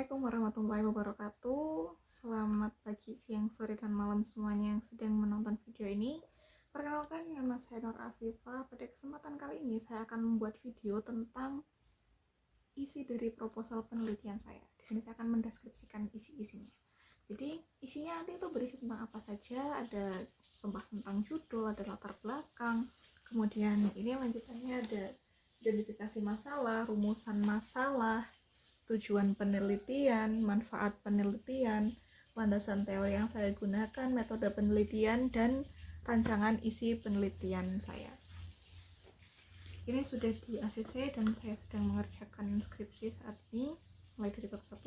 Assalamualaikum warahmatullahi wabarakatuh. Selamat pagi, siang, sore, dan malam semuanya yang sedang menonton video ini. Perkenalkan, nama saya Nur Afifah. Pada kesempatan kali ini saya akan membuat video tentang isi dari proposal penelitian saya. Di sini saya akan mendeskripsikan isi-isinya. Jadi isinya nanti itu berisi tentang apa saja. Ada membahas tentang judul, ada latar belakang. Kemudian ini lanjutannya ada identifikasi masalah, rumusan masalah, tujuan penelitian, manfaat penelitian, landasan teori yang saya gunakan, metode penelitian, dan rancangan isi penelitian saya. Ini sudah di ACC dan saya sedang mengerjakan skripsi saat ini, mulai dari bab 1.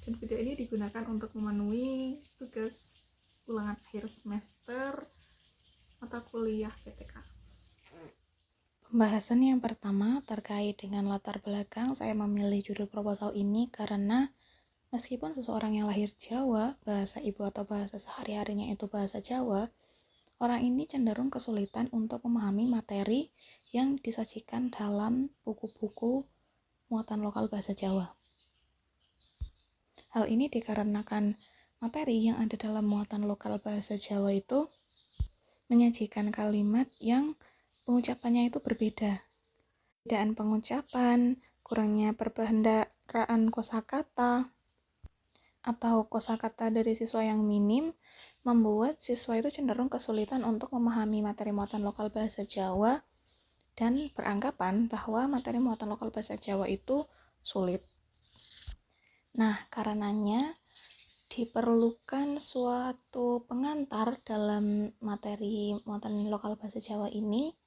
Dan video ini digunakan untuk memenuhi tugas ulangan akhir semester mata kuliah PTK. Pembahasan yang pertama terkait dengan latar belakang. Saya memilih judul proposal ini karena meskipun seseorang yang lahir Jawa, bahasa ibu atau bahasa sehari-harinya itu bahasa Jawa, orang ini cenderung kesulitan untuk memahami materi yang disajikan dalam buku-buku muatan lokal bahasa Jawa. Hal ini dikarenakan materi yang ada dalam muatan lokal bahasa Jawa itu menyajikan kalimat yang pengucapannya itu berbeda. Perbedaan pengucapan, kurangnya perbendaharaan kosakata, atau kosakata dari siswa yang minim, membuat siswa itu cenderung kesulitan untuk memahami materi muatan lokal bahasa Jawa dan beranggapan bahwa materi muatan lokal bahasa Jawa itu sulit. Nah, karenanya diperlukan suatu pengantar dalam materi muatan lokal bahasa Jawa ini,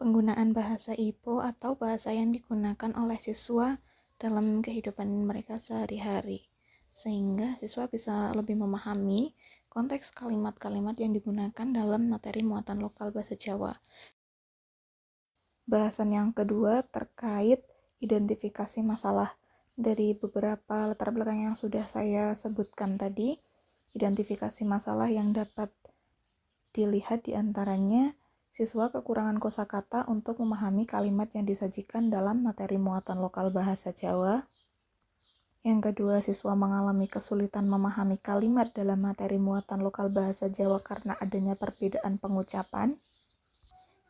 penggunaan bahasa ibu atau bahasa yang digunakan oleh siswa dalam kehidupan mereka sehari-hari, sehingga siswa bisa lebih memahami konteks kalimat-kalimat yang digunakan dalam materi muatan lokal bahasa Jawa. Bahasan yang kedua terkait identifikasi masalah. Dari beberapa latar belakang yang sudah saya sebutkan tadi, identifikasi masalah yang dapat dilihat diantaranya siswa kekurangan kosakata untuk memahami kalimat yang disajikan dalam materi muatan lokal bahasa Jawa. Yang kedua, siswa mengalami kesulitan memahami kalimat dalam materi muatan lokal bahasa Jawa karena adanya perbedaan pengucapan.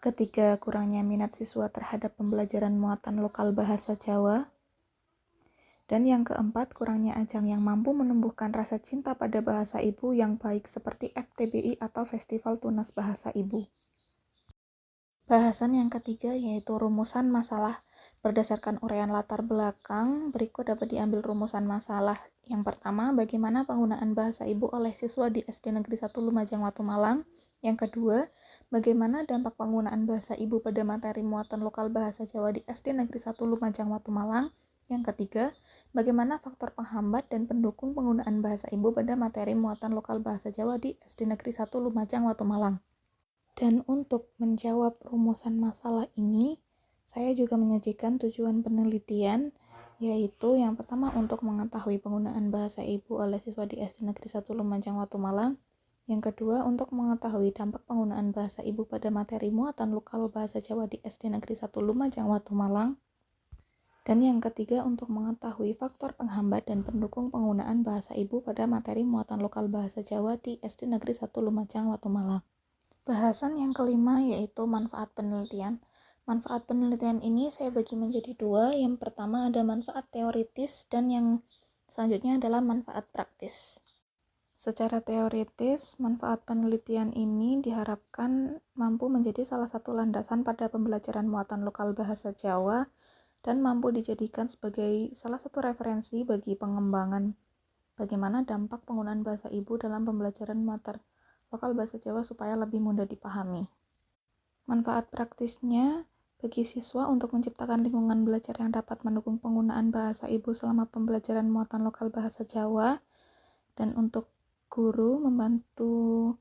Ketiga, kurangnya minat siswa terhadap pembelajaran muatan lokal bahasa Jawa. Dan yang keempat, kurangnya ajang yang mampu menumbuhkan rasa cinta pada bahasa ibu yang baik seperti FTBI atau Festival Tunas Bahasa Ibu. Bahasan yang ketiga yaitu rumusan masalah. Berdasarkan uraian latar belakang, berikut dapat diambil rumusan masalah. Yang pertama, bagaimana penggunaan bahasa ibu oleh siswa di SD Negeri 1 Lumajang Watu Malang. Yang kedua, bagaimana dampak penggunaan bahasa ibu pada materi muatan lokal bahasa Jawa di SD Negeri 1 Lumajang Watu Malang. Yang ketiga, bagaimana faktor penghambat dan pendukung penggunaan bahasa ibu pada materi muatan lokal bahasa Jawa di SD Negeri 1 Lumajang Watu Malang. Dan untuk menjawab rumusan masalah ini, saya juga menyajikan tujuan penelitian, yaitu yang pertama untuk mengetahui penggunaan bahasa ibu oleh siswa di SD Negeri 1 Lumajang Watu Malang. Yang kedua, untuk mengetahui dampak penggunaan bahasa ibu pada materi muatan lokal bahasa Jawa di SD Negeri 1 Lumajang Watu Malang. Dan yang ketiga, untuk mengetahui faktor penghambat dan pendukung penggunaan bahasa ibu pada materi muatan lokal bahasa Jawa di SD Negeri 1 Lumajang Watu Malang. Bahasan yang kelima yaitu manfaat penelitian. Manfaat penelitian ini saya bagi menjadi dua. Yang pertama ada manfaat teoritis dan yang selanjutnya adalah manfaat praktis. Secara teoritis, manfaat penelitian ini diharapkan mampu menjadi salah satu landasan pada pembelajaran muatan lokal bahasa Jawa dan mampu dijadikan sebagai salah satu referensi bagi pengembangan bagaimana dampak penggunaan bahasa ibu dalam pembelajaran muatan lokal bahasa Jawa supaya lebih mudah dipahami. Manfaat praktisnya bagi siswa untuk menciptakan lingkungan belajar yang dapat mendukung penggunaan bahasa ibu selama pembelajaran muatan lokal bahasa Jawa, dan untuk guru membantu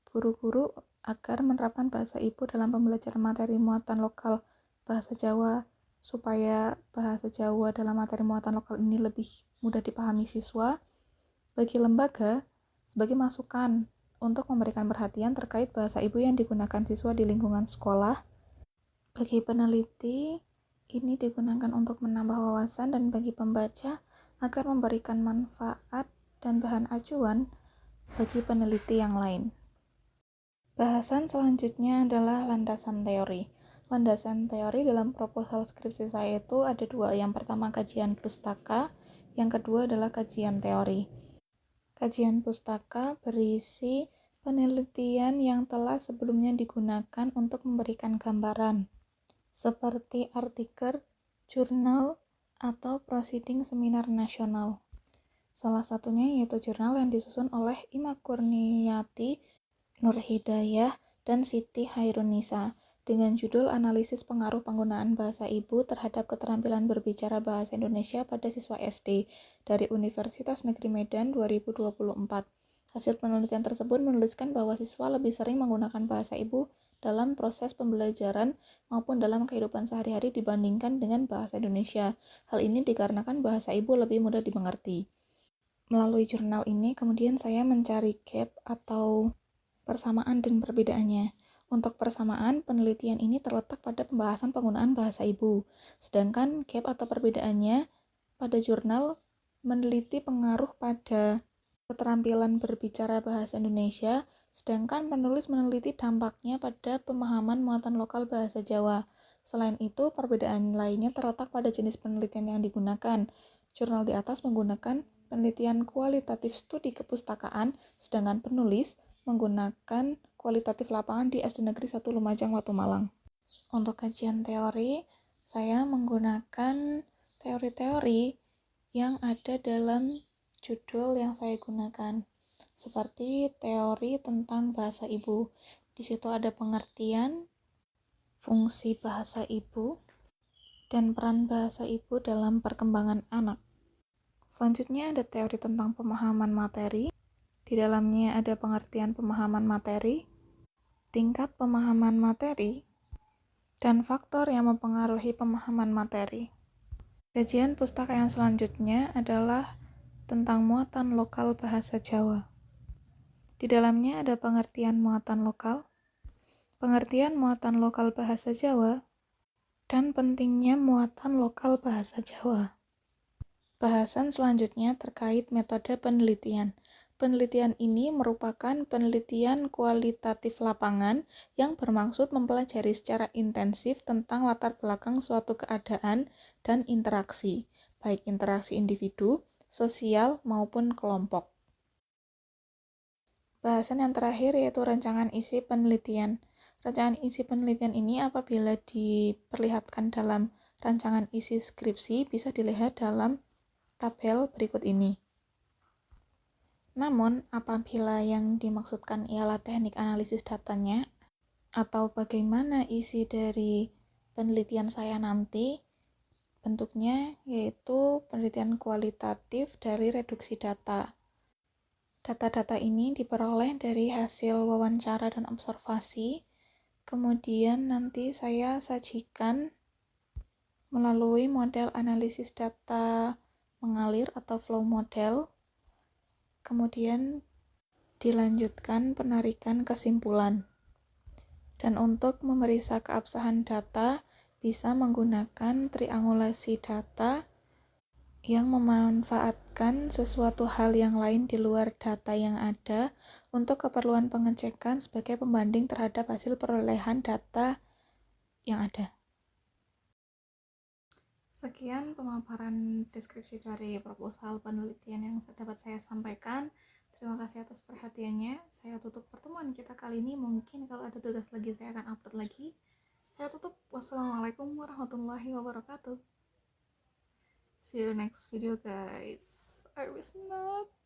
guru-guru agar menerapkan bahasa ibu dalam pembelajaran materi muatan lokal bahasa Jawa supaya bahasa Jawa dalam materi muatan lokal ini lebih mudah dipahami siswa. Bagi lembaga sebagai masukan untuk memberikan perhatian terkait bahasa ibu yang digunakan siswa di lingkungan sekolah. Bagi peneliti, ini digunakan untuk menambah wawasan, dan bagi pembaca, agar memberikan manfaat dan bahan acuan bagi peneliti yang lain. Bahasan selanjutnya adalah landasan teori. Landasan teori dalam proposal skripsi saya itu ada dua. Yang pertama kajian pustaka, yang kedua adalah kajian teori. Kajian pustaka berisi penelitian yang telah sebelumnya digunakan untuk memberikan gambaran, seperti artikel, jurnal, atau proceeding seminar nasional. Salah satunya yaitu jurnal yang disusun oleh Ima Kurniati, Nur Hidayah, dan Siti Hairunisa dengan judul Analisis Pengaruh Penggunaan Bahasa Ibu terhadap Keterampilan Berbicara Bahasa Indonesia pada Siswa SD dari Universitas Negeri Medan 2024. Hasil penelitian tersebut menuliskan bahwa siswa lebih sering menggunakan bahasa ibu dalam proses pembelajaran maupun dalam kehidupan sehari-hari dibandingkan dengan bahasa Indonesia. Hal ini dikarenakan bahasa ibu lebih mudah dimengerti. Melalui jurnal ini, kemudian saya mencari gap atau persamaan dan perbedaannya. Untuk persamaan, penelitian ini terletak pada pembahasan penggunaan bahasa ibu, sedangkan gap atau perbedaannya pada jurnal meneliti pengaruh pada keterampilan berbicara bahasa Indonesia, sedangkan penulis meneliti dampaknya pada pemahaman muatan lokal bahasa Jawa. Selain itu, perbedaan lainnya terletak pada jenis penelitian yang digunakan. Jurnal di atas menggunakan penelitian kualitatif studi kepustakaan, sedangkan penulis menggunakan kualitatif lapangan di SD Negeri 1 Lumajang, Watu Malang. Untuk kajian teori, saya menggunakan teori-teori yang ada dalam judul yang saya gunakan, seperti teori tentang bahasa ibu. Di situ ada pengertian, fungsi bahasa ibu, dan peran bahasa ibu dalam perkembangan anak. Selanjutnya ada teori tentang pemahaman materi. Di dalamnya ada pengertian pemahaman materi, tingkat pemahaman materi, dan faktor yang mempengaruhi pemahaman materi. Kajian pustaka yang selanjutnya adalah tentang muatan lokal bahasa Jawa. Di dalamnya ada pengertian muatan lokal, pengertian muatan lokal bahasa Jawa, dan pentingnya muatan lokal bahasa Jawa. Bahasan selanjutnya terkait metode penelitian. Penelitian ini merupakan penelitian kualitatif lapangan yang bermaksud mempelajari secara intensif tentang latar belakang suatu keadaan dan interaksi, baik interaksi individu, sosial, maupun kelompok. Bahasan yang terakhir yaitu rancangan isi penelitian. Rancangan isi penelitian ini apabila diperlihatkan dalam rancangan isi skripsi bisa dilihat dalam tabel berikut ini. Namun, apabila yang dimaksudkan ialah teknik analisis datanya atau bagaimana isi dari penelitian saya nanti, bentuknya yaitu penelitian kualitatif dari reduksi data. Data-data ini diperoleh dari hasil wawancara dan observasi, kemudian nanti saya sajikan melalui model analisis data mengalir atau flow model, kemudian dilanjutkan penarikan kesimpulan. Dan untuk memeriksa keabsahan data, bisa menggunakan triangulasi data yang memanfaatkan sesuatu hal yang lain di luar data yang ada untuk keperluan pengecekan sebagai pembanding terhadap hasil perolehan data yang ada. Sekian pemaparan deskripsi dari proposal penelitian yang dapat saya sampaikan. Terima kasih atas perhatiannya. Saya tutup pertemuan kita kali ini. Mungkin kalau ada tugas lagi saya akan upload lagi. Saya tutup. Wassalamualaikum warahmatullahi wabarakatuh. See you next video guys. I wish not.